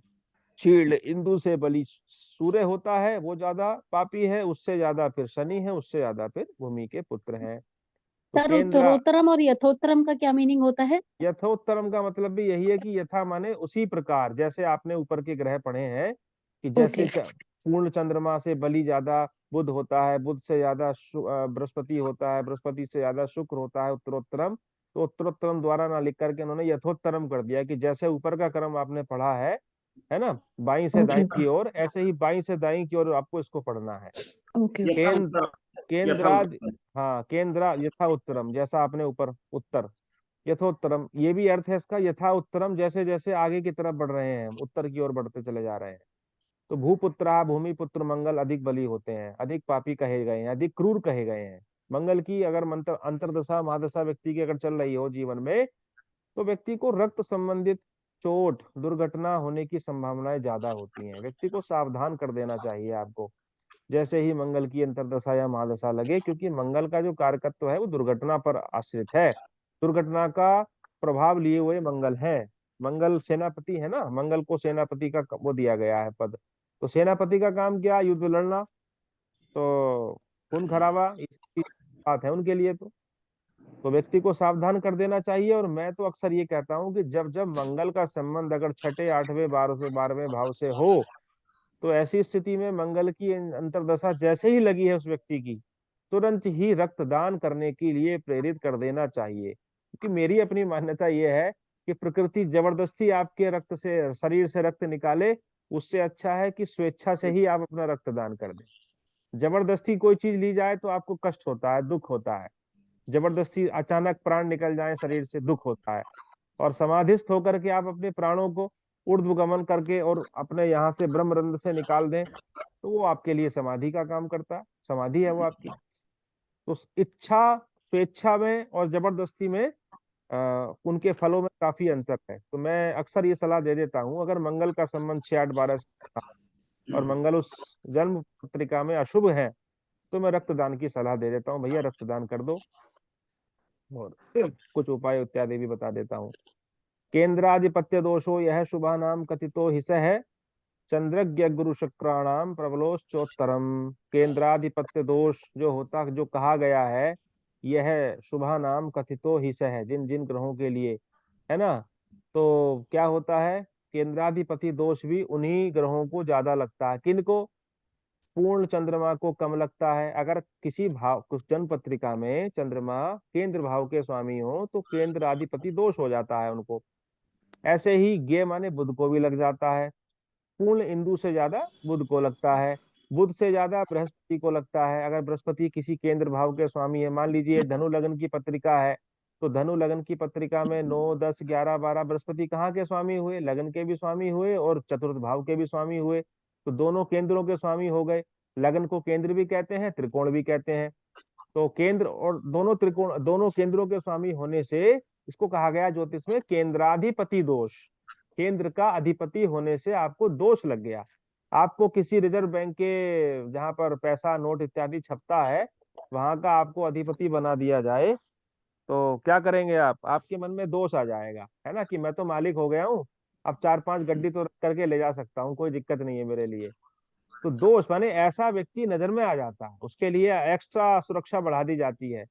क्षीण इंदु से बलि सूर्य होता है, वो ज्यादा पापी है, उससे ज्यादा फिर शनि है, उससे ज्यादा फिर भूमि के पुत्र हैं। तो सर केंद्र, उत्तरोत्तरम और यथोत्तरम का क्या मीनिंग होता है? यथोत्तरम का मतलब भी यही है कि यथा माने उसी प्रकार, जैसे आपने ऊपर के ग्रह पढ़े हैं कि जैसे पूर्ण चंद्रमा से बलि ज्यादा बुध होता है, बुध से ज्यादा बृहस्पति होता है, बृहस्पति से ज्यादा शुक्र होता है उत्तरोत्तरम। तो उत्तरोत्तरम द्वारा ना लिख करके उन्होंने यथोत्तरम कर दिया कि जैसे ऊपर का क्रम आपने पढ़ा है ना, बाईं से दाईं की ओर, ऐसे ही बाईं से दाईं की ओर आपको इसको पढ़ना है। केंद्र, केंद्राद, हाँ केंद्रा यथा उत्तरम, जैसा आपने ऊपर उत्तर, यथोत्तरम ये भी अर्थ है इसका, यथा उत्तरम जैसे जैसे आगे की तरफ बढ़ रहे हैं, उत्तर की ओर बढ़ते चले जा रहे हैं। तो भूपुत्रा भूमि पुत्र मंगल अधिक बली होते हैं, अधिक पापी कहे गए हैं, अधिक क्रूर कहे गए हैं। मंगल की अगर मंत्र अंतरदशा महादशा व्यक्ति की अगर चल रही हो जीवन में, तो व्यक्ति को रक्त संबंधित चोट दुर्घटना होने की संभावनाएं ज्यादा होती हैं। व्यक्ति को सावधान कर देना चाहिए आपको, जैसे ही मंगल की अंतरदशा या महादशा लगे, क्योंकि मंगल का जो कारकत्व है वो दुर्घटना पर आश्रित है, दुर्घटना का प्रभाव लिए हुए मंगल है। मंगल सेनापति है ना, मंगल को सेनापति का वो दिया गया है पद। तो सेनापति का काम क्या? युद्ध लड़ना, तो खून खराबा इसकी बात है उनके लिए। तो व्यक्ति को सावधान कर देना चाहिए। और मैं तो अक्सर ये कहता हूँ कि जब जब मंगल का संबंध अगर छठे आठवें 12वें भाव से हो, तो ऐसी स्थिति में मंगल की अंतर्दशा जैसे ही लगी है उस व्यक्ति की, तुरंत ही रक्तदान करने के लिए प्रेरित कर देना चाहिए। क्योंकि मेरी अपनी मान्यता यह है कि प्रकृति जबरदस्ती आपके रक्त से, शरीर से रक्त निकाले, उससे अच्छा है कि स्वेच्छा से ही आप अपना रक्तदान कर दें। जबरदस्ती कोई चीज ली जाए तो आपको कष्ट होता है, दुख होता है। जबरदस्ती अचानक प्राण निकल जाए शरीर से, दुख होता है। और समाधिस्थ होकर के आप अपने प्राणों को ऊर्ध्वगमन करके और अपने यहाँ से ब्रह्मरंध्र से निकाल दें, तो वो आपके लिए समाधि का काम करता है, समाधि है वो आपकी। तो इच्छा, स्वेच्छा में और जबरदस्ती में उनके फलों में काफी अंतर है। तो मैं अक्सर ये सलाह दे देता हूँ, अगर मंगल का संबंध 6-8-12 से और मंगल उस जन्म पत्रिका में अशुभ है, तो मैं रक्तदान की सलाह दे देता हूँ, भैया रक्तदान कर दो। और कुछ उपाय इत्यादि भी बता देता हूँ। केंद्राधिपत्य दोषो यह शुभा नाम कथितो हिस है, चंद्रज्ञ गुरु शुक्राणाम प्रबलोश्चोत्तरम। केंद्राधिपत्य दोष जो होता, जो कहा गया है, यह शुभा नाम कथितो हिस है, जिन जिन ग्रहों के लिए, है ना। तो क्या होता है, केंद्राधिपति दोष भी उन्हीं ग्रहों को ज्यादा लगता है। किनको? पूर्ण चंद्रमा को कम लगता है। अगर किसी भाव, कुछ जन्म पत्रिका में चंद्रमा केंद्र भाव के स्वामी हो, तो केंद्र अधिपति दोष हो जाता है उनको। ऐसे ही गे माने बुध को भी लग जाता है। पूर्ण इंदु से ज्यादा बुध को लगता है, बुध से ज्यादा बृहस्पति को लगता है। अगर बृहस्पति किसी केंद्र भाव के स्वामी है, मान लीजिए धनु लग्न की पत्रिका है, तो धनु लग्न की पत्रिका में 9, 10, 11, 12 बृहस्पति कहाँ के स्वामी हुए? लग्न के भी स्वामी हुए और चतुर्थ भाव के भी स्वामी हुए। तो दोनों केंद्रों के स्वामी हो गए। लग्न को केंद्र भी कहते हैं, त्रिकोण भी कहते हैं। तो केंद्र और दोनों त्रिकोण, दोनों केंद्रों के स्वामी होने से इसको कहा गया ज्योतिष में केंद्राधिपति दोष। केंद्र का अधिपति होने से आपको दोष लग गया। आपको किसी रिजर्व बैंक के, जहां पर पैसा नोट इत्यादि छपता है, वहां का आपको अधिपति बना दिया जाए, तो क्या करेंगे आप? आपके मन में दोष आ जाएगा, है ना, कि मैं तो मालिक हो गया हूँ, अब 4-5 गड्डी तो रख करके ले जा सकता हूँ, कोई दिक्कत नहीं है मेरे लिए। तो दोस्त माने ऐसा व्यक्ति नजर में आ जाता है, उसके लिए एक्स्ट्रा सुरक्षा बढ़ा दी जाती है।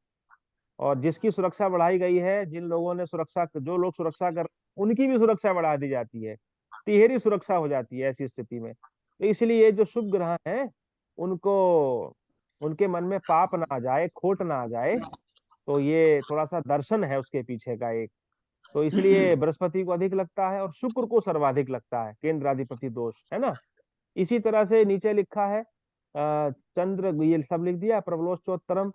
और जिसकी सुरक्षा बढ़ाई गई है, जिन लोगों ने सुरक्षा, जो लोग सुरक्षा कर, उनकी भी सुरक्षा बढ़ा दी जाती है। तिहेरी सुरक्षा हो जाती है ऐसी स्थिति में। तो इसलिए जो शुभ ग्रह हैं, उनको, उनके मन में पाप ना आ जाए, खोट ना आ जाए, तो ये थोड़ा सा दर्शन है उसके पीछे का एक। तो इसलिए बृहस्पति को अधिक लगता है और शुक्र को सर्वाधिक लगता है, केंद्राधिपति दोष, है ना। इसी तरह से नीचे लिखा है चंद्र, ये सब लिख दिया, प्रबलोच्चोत्तरम।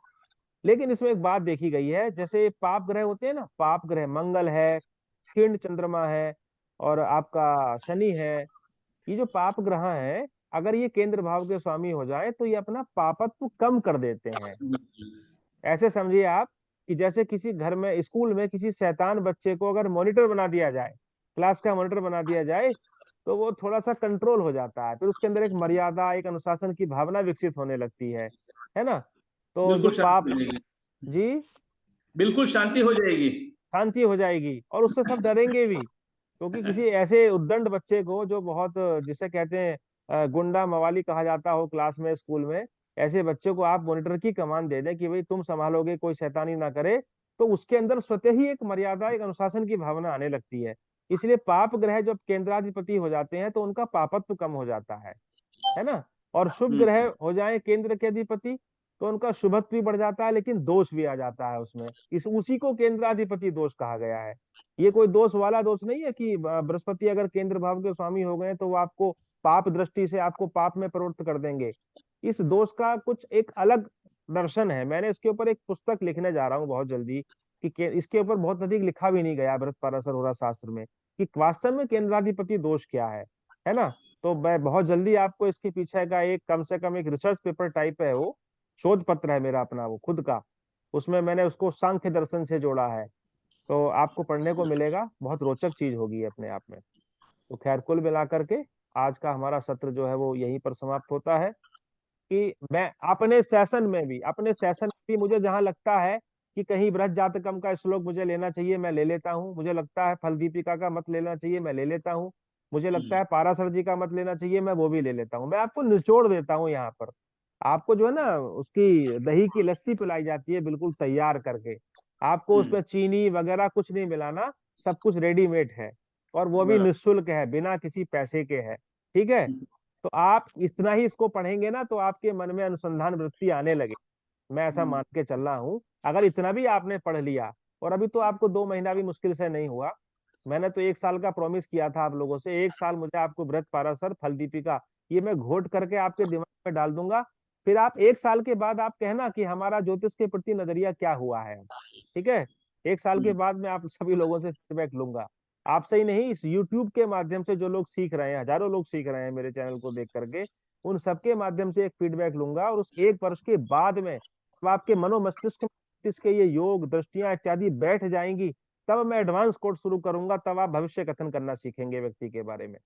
लेकिन इसमें एक बात देखी गई है, जैसे पाप ग्रह होते हैं ना, पाप ग्रह मंगल है, क्षीण चंद्रमा है, और आपका शनि है। ये जो पाप ग्रह हैं, अगर ये केंद्र भाव के स्वामी हो जाए तो ये अपना पापत्व कम कर देते हैं। ऐसे समझिए आप कि जैसे किसी घर में, स्कूल में किसी शैतान बच्चे को अगर मॉनिटर बना दिया जाए, क्लास का मॉनिटर बना दिया जाए, तो वो थोड़ा सा कंट्रोल हो जाता है, फिर उसके अंदर एक मर्यादा, एक अनुशासन की भावना विकसित होने लगती है ना। तो जो बिल्कुल पाप, शांति मिलेगी, जी, बिल्कुल शांति हो जाएगी। शांति हो जाएगी, और उससे सब डरेंगे भी। क्योंकि किसी ऐसे उद्दंड बच्चे को, जो बहुत, जिसे कहते हैं गुंडा मवाली कहा जाता हो क्लास में, स्कूल में, ऐसे बच्चे को आप मॉनिटर की कमान दे दें कि भाई तुम संभालोगे, कोई शैतानी ना करे, तो उसके अंदर स्वतः ही एक मर्यादा, एक अनुशासन की भावना आने लगती है। इसलिए पाप ग्रह जब केंद्राधिपति हो जाते हैं तो उनका पापत्व कम हो जाता है ना। और शुभ ग्रह हो जाए केंद्र के अधिपति, तो उनका शुभत्व भी बढ़ जाता है, लेकिन दोष भी आ जाता है उसमें। उसी को केंद्राधिपति दोष कहा गया है। ये कोई दोष वाला दोष नहीं है कि बृहस्पति अगर केंद्र भाव के स्वामी हो गए तो वो आपको पाप दृष्टि से आपको पाप में प्रवृत्त कर देंगे। इस दोष का कुछ एक अलग दर्शन है। मैंने इसके ऊपर एक पुस्तक लिखने जा रहा हूँ बहुत जल्दी, कि इसके ऊपर बहुत अधिक लिखा भी नहीं गया बृहत पाराशर होरा शास्त्र में, कि वास्तव में केंद्राधिपति दोष क्या है ना। तो मैं बहुत जल्दी आपको इसके पीछे का एक, कम से कम एक रिसर्च पेपर टाइप है, वो शोध पत्र है मेरा अपना, वो खुद का, उसमें मैंने उसको सांख्य दर्शन से जोड़ा है। तो आपको पढ़ने को मिलेगा, बहुत रोचक चीज होगी अपने आप में। तो खैर, कुल मिलाकर के आज का हमारा सत्र जो है वो यहीं पर समाप्त होता है। कि मैं अपने सेशन में भी मुझे जहां लगता है कि कहीं बृहत जातकम का श्लोक मुझे लेना चाहिए, मैं ले लेता हूँ। मुझे लगता है फल दीपिका का मत लेना चाहिए, मैं ले लेता हूँ। मुझे लगता है पाराशर जी का मत लेना चाहिए, मैं वो भी ले लेता हूँ। मैं आपको निचोड़ देता हूँ यहाँ पर। आपको जो है ना, उसकी दही की लस्सी पिलाई जाती है बिल्कुल तैयार करके। आपको उसमें चीनी वगैरह कुछ नहीं मिलाना, सब कुछ रेडीमेड है, और वो भी निःशुल्क है, बिना किसी पैसे के है। ठीक है। तो आप इतना ही इसको पढ़ेंगे ना, तो आपके मन में अनुसंधान वृत्ति आने लगे। मैं ऐसा मान के चल रहा हूँ। अगर इतना भी आपने पढ़ लिया, और अभी तो आपको 2 महीना भी मुश्किल से नहीं हुआ, मैंने तो 1 साल का प्रॉमिस किया था आप लोगों से। 1 साल मुझे आपको बृहत पाराशर, फल दीपिका, ये मैं घोट करके आपके दिमाग में डाल दूंगा। फिर आप 1 साल के बाद आप कहना कि हमारा ज्योतिष के प्रति नजरिया क्या हुआ है। ठीक है। 1 साल के बाद मैं आप सभी लोगों से फीडबैक लूंगा। आपसे ही नहीं, इस यूट्यूब के माध्यम से जो लोग सीख रहे हैं, हजारों लोग सीख रहे हैं मेरे चैनल को देख करके, उन सबके माध्यम से एक फीडबैक लूंगा। और उस 1 वर्ष के बाद में जब आपके मस्तिष्क के ये योग, दृष्टियां इत्यादि बैठ जाएंगी, तब मैं एडवांस कोर्स शुरू करूंगा। तब आप भविष्य कथन करना सीखेंगे व्यक्ति के बारे में।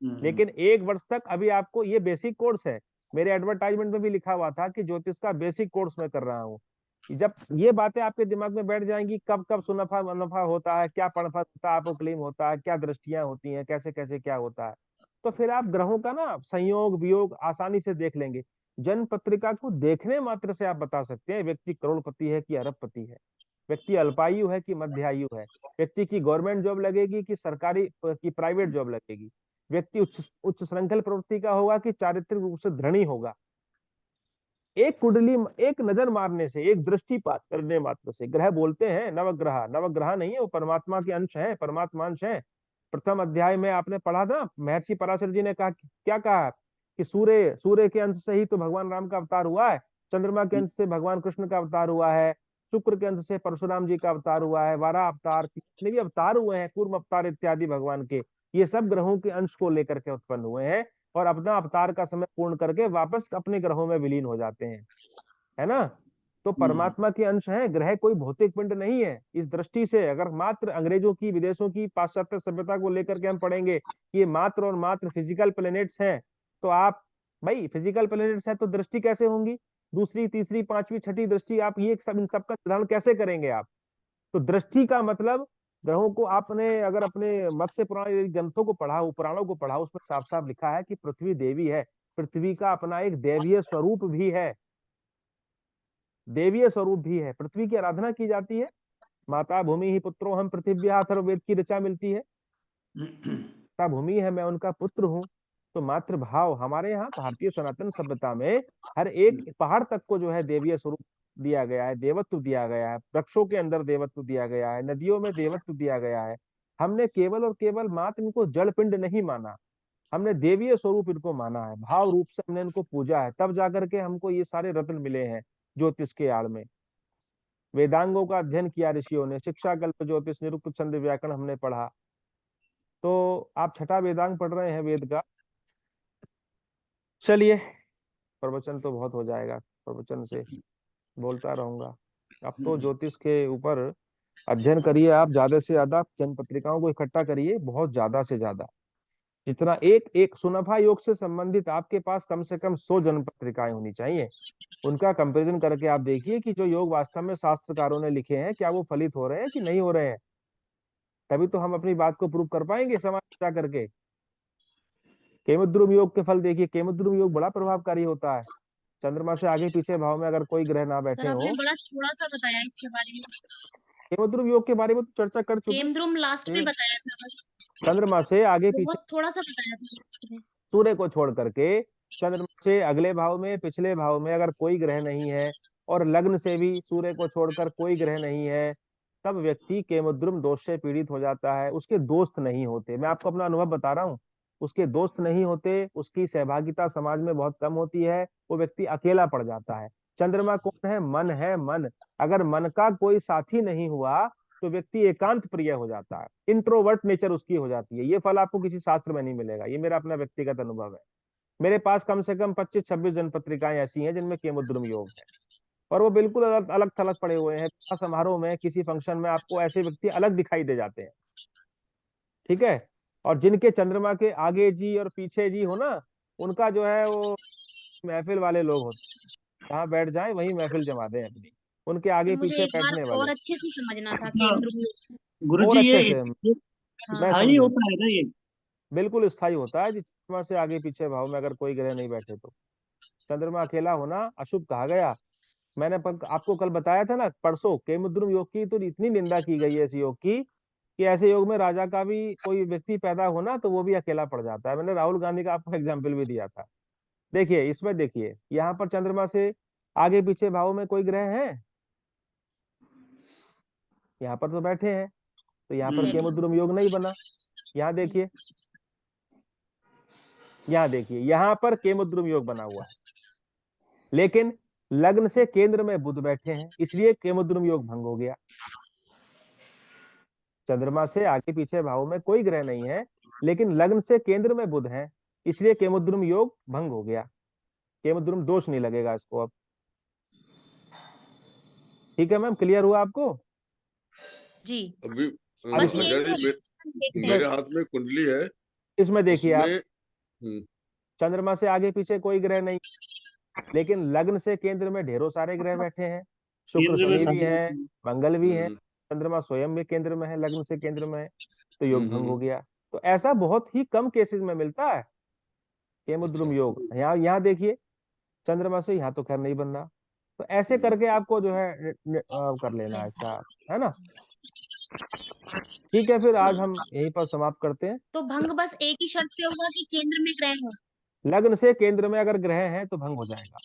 लेकिन 1 वर्ष तक अभी आपको ये बेसिक कोर्स है। मेरे एडवर्टाइजमेंट में भी लिखा हुआ था कि ज्योतिष का बेसिक कोर्स मैं कर रहा हूँ। जब ये बातें आपके दिमाग में बैठ जाएंगी, कब कब सुनफा मुनफा होता है, क्या पणफा होता है, अपोक्लिम होता है, क्या दृष्टियां होती हैं, कैसे कैसे क्या होता है, तो फिर आप ग्रहों का ना संयोग वियोग आसानी से देख लेंगे। जन्म पत्रिका को देखने मात्र से आप बता सकते हैं व्यक्ति करोड़पति है कि अरबपति है, व्यक्ति अल्पायु है कि मध्यायु है, व्यक्ति की गवर्नमेंट जॉब लगेगी कि सरकारी की प्राइवेट जॉब लगेगी, व्यक्ति उच्च श्रृंखल प्रवृत्ति का होगा कि चारित्रिक रूप से धनी होगा। एक कुंडली, एक नजर मारने से, एक दृष्टिपात करने मात्र से, ग्रह बोलते हैं नवग्रह, नवग्रह नहीं है, वो परमात्मा के अंश है, परमात्मा अंश है। प्रथम अध्याय में आपने पढ़ा था, महर्षि पराशर जी ने कहा, क्या कहा कि सूर्य के अंश से ही तो भगवान राम का अवतार हुआ है, चंद्रमा के अंश से भगवान कृष्ण का अवतार हुआ है, शुक्र के अंश से परशुराम जी का अवतार हुआ है, वारा अवतार, जितने भी अवतार हुए हैं, कूर्म अवतार इत्यादि भगवान के, ये सब ग्रहों के अंश को लेकर के उत्पन्न हुए हैं, और अपना अवतार का समय पूर्ण करके वापस अपने ग्रहों में विलीन हो जाते हैं, है ना। तो परमात्मा के अंश है ग्रह, कोई भौतिक पिंड नहीं है। इस दृष्टि से अगर मात्र अंग्रेजों की, विदेशों की, पाश्चात्य सभ्यता को लेकर के हम पढ़ेंगे कि ये मात्र और मात्र फिजिकल प्लेनेट्स हैं, तो आप, भाई फिजिकल प्लेनेट्स है तो दृष्टि कैसे होंगी, दूसरी तीसरी पांचवी छठी दृष्टि, आप ये सब इन सबका निर्धारण कैसे करेंगे आप। तो दृष्टि का मतलब ग्रहों को आपने अगर अपने मत्स्य पुराण ग्रंथों को पढ़ा, पुराणों को पढ़ा, उसमें साफ साफ लिखा है कि पृथ्वी देवी है, पृथ्वी का अपना एक देवीय स्वरूप भी है, देवीय स्वरूप भी है, पृथ्वी की आराधना की जाती है। माता भूमि ही पुत्रो हम पृथिव्या, अथर्ववेद की ऋचा मिलती है। माता भूमि है, मैं उनका पुत्र हूँ। तो मातृभाव हमारे यहाँ भारतीय सनातन सभ्यता में हर एक पहाड़ तक को जो है देवीय स्वरूप दिया गया है, देवत्व दिया गया है, वृक्षों के अंदर देवत्व दिया गया है, नदियों में देवत्व दिया गया है। हमने केवल और केवल मात्र इनको जड़ पिंड नहीं माना, हमने देवीय स्वरूप इनको माना है, भाव रूप से हमने इनको पूजा है, तब जाकर के हमको ये सारे रत्न मिले हैं ज्योतिष के आड़ में। वेदांगों का अध्ययन किया ऋषियों ने, शिक्षा कल्प ज्योतिष निरुक्त छंद व्याकरण हमने पढ़ा। तो आप छठा वेदांग पढ़ रहे हैं वेद का। चलिए, प्रवचन तो बहुत हो जाएगा, प्रवचन से बोलता रहूंगा। अब तो ज्योतिष के ऊपर अध्ययन करिए आप, ज्यादा से ज्यादा जन पत्रिकाओं को इकट्ठा करिए, बहुत ज्यादा से ज्यादा, जितना एक एक सुनफा योग से संबंधित आपके पास कम से कम 100 जन पत्रिकाएं होनी चाहिए। उनका कंपैरिजन करके आप देखिए कि जो योग वास्तव में शास्त्रकारों ने लिखे हैं क्या वो फलित हो रहे हैं कि नहीं हो रहे हैं, तभी तो हम अपनी बात को प्रूव कर पाएंगे समाज करके। केमुद्रुम योग के फल देखिए, केमुद्रुम योग बड़ा प्रभावकारी होता है। चंद्रमा से आगे पीछे भाव में अगर कोई ग्रह ना बैठे सर हो। आपने बड़ा थोड़ा सा बताया इसके बारे में। केमुद्रुम योग के बारे में तो चर्चा कर चुके। केमद्रुम लास्ट में बताया था बस, चंद्रमा से आगे पीछे बहुत थोड़ा सा बताया था लास्ट में। सूर्य को छोड़ करके चंद्रमा से अगले भाव में, पिछले भाव में अगर कोई ग्रह नहीं है, और लग्न से भी सूर्य को छोड़कर कोई ग्रह नहीं है, तब व्यक्ति केमुद्रुम दोष से पीड़ित हो जाता है। उसके दोस्त नहीं होते, मैं आपको अपना अनुभव बता रहा हूँ, उसके दोस्त नहीं होते, उसकी सहभागिता समाज में बहुत कम होती है, वो व्यक्ति अकेला पड़ जाता है। चंद्रमा कौन है? मन है, मन। अगर मन का कोई साथी नहीं हुआ तो व्यक्ति एकांत प्रिय हो जाता है, इंट्रोवर्ट नेचर उसकी हो जाती है। ये फल आपको किसी शास्त्र में नहीं मिलेगा, ये मेरा अपना व्यक्तिगत अनुभव है। मेरे पास कम से कम 25-26 जन पत्रिकाएं ऐसी हैं जिनमें केमुद्रुम योग है, और वो बिल्कुल अलग अलग थलग पड़े हुए हैं। समारोह में, किसी फंक्शन में आपको ऐसे व्यक्ति अलग दिखाई दे जाते हैं, ठीक है। और जिनके चंद्रमा के आगे जी और पीछे जी हो ना, उनका जो है वो महफिल वाले लोग होते हैं, जहाँ बैठ जाए वहीं महफिल जमा दें अपनी, उनके आगे मुझे पीछे एक बैठने बार वाले और अच्छे से समझना था केमद्रुम योग। और गुरुजी अच्छे ये से मैं स्थायी समझू। होता है ना ये? बिल्कुल स्थायी होता है, चंद्रमा से आगे पीछे भाव में अगर कोई ग्रह नहीं बैठे तो। चंद्रमा अकेला होना अशुभ कहा गया। मैंने आपको कल बताया था ना, परसों, केमुद्रुम योग की तो इतनी निंदा की गई है इस योग की, कि ऐसे योग में राजा का भी कोई व्यक्ति पैदा होना तो वो भी अकेला पड़ जाता है। मैंने राहुल गांधी का आपको एग्जाम्पल भी दिया था। देखिए इसमें, देखिए यहाँ पर चंद्रमा से आगे पीछे भाव में कोई ग्रह है, यहाँ पर तो बैठे हैं, तो यहाँ पर केमुद्रुम योग नहीं बना। यहाँ देखिए, यहाँ देखिए, यहाँ पर केमुद्रुम योग बना हुआ है, लेकिन लग्न से केंद्र में बुध बैठे हैं, इसलिए केमुद्रुम योग भंग हो गया। चंद्रमा से आगे पीछे भाव में कोई ग्रह नहीं है, लेकिन लग्न से केंद्र में बुध है, इसलिए केमुद्रुम योग भंग हो गया। केमुद्रुम दोष नहीं लगेगा इसको अब। ठीक है मैम, क्लियर हुआ आपको? जी। अभी बस इसमें- यही मेरे हाथ में कुंडली है, इसमें देखिए आप, उसमें चंद्रमा से आगे पीछे कोई ग्रह नहीं, लेकिन लग्न से केंद्र में ढेरों सारे ग्रह बैठे हैं। शुक्र केंद्र में शनि भी सारे है, मंगल भी है, हम्म, चंद्रमा स्वयं भी केंद्र में है, लग्न से केंद्र में है, तो योग भंग हो हम्म, गया। तो ऐसा बहुत ही कम केसेस में मिलता है केमुद्रुम अच्छा। योग। यहाँ देखिए, चंद्रमा से यहाँ तो खैर नहीं बन रहा, तो ऐसे करके आपको जो है कर लेना है इसका, है ना। ठीक है, फिर आज हम यहीं पर समाप्त करते हैं। तो भंग बस एक ही शर्त पे होगा कि केंद्र में ग्रह हो। लग्न से केंद्र में अगर ग्रह है तो भंग हो जाएगा।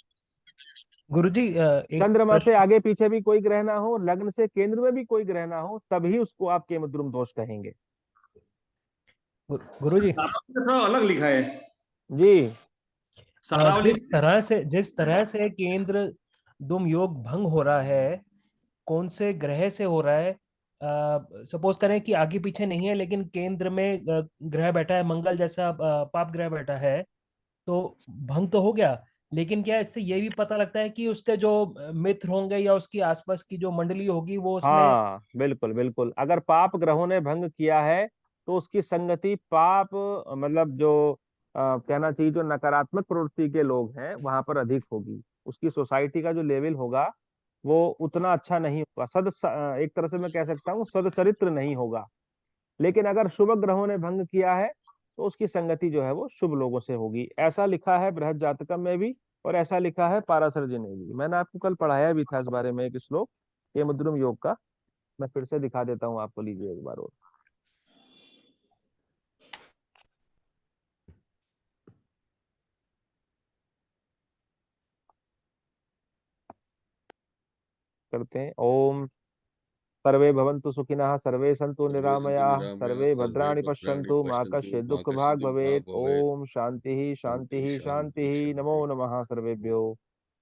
गुरुजी एक चंद्रमा से प्रश्न। आगे पीछे भी कोई ग्रह ना हो, लग्न से केंद्र में भी कोई ग्रह ना हो, तभी उसको आप केमुद्रुम दोष कहेंगे। गुरुजी थोड़ा अलग लिखा है जी, सारावली। जिस तरह से केंद्र दुम योग भंग हो रहा है, कौन से ग्रह से हो रहा है? सपोज करें कि आगे पीछे नहीं है, लेकिन केंद्र में ग्रह बैठा है, मंगल जैसा पाप ग्रह बैठा है, तो भंग तो हो गया। लेकिन क्या इससे ये भी पता लगता है कि उसके जो मित्र होंगे या उसकी आसपास की जो मंडली होगी वो उसमें। हाँ बिल्कुल बिल्कुल, अगर पाप ग्रहों ने भंग किया है तो उसकी संगति पाप, मतलब जो कहना चाहिए जो नकारात्मक प्रवृत्ति के लोग हैं वहां पर अधिक होगी। उसकी सोसाइटी का जो लेवल होगा वो उतना अच्छा नहीं होगा, एक तरह से मैं कह सकता हूँ सदचरित्र नहीं होगा। लेकिन अगर शुभ ग्रहों ने भंग किया है तो उसकी संगति जो है वो शुभ लोगों से होगी। ऐसा लिखा है बृहद जातकम में भी, और ऐसा लिखा है पाराशर ने भी। मैंने आपको कल पढ़ाया भी था इस बारे में एक श्लोक ये मुद्रुम योग का। मैं फिर से दिखा देता हूँ आपको, लीजिए एक बार और। करते हैं। ओम सर्वे भवन्तु सुखिनः, सर्वे सन्तु सर्वे सन्तु निरामयाः, निरामयाः, सर्वे सर्वे भद्राणि भद्राणि पश्यन्तु, मा पश्यन्तु, कश्चित् मा दुःखभाग् कश्चित् दुःखभाग् भवेत्। भवेत्। ओम शांति शान्तिः शांति शान्तिः शांति। नमो शान्तिः। नमः सर्वेभ्यो।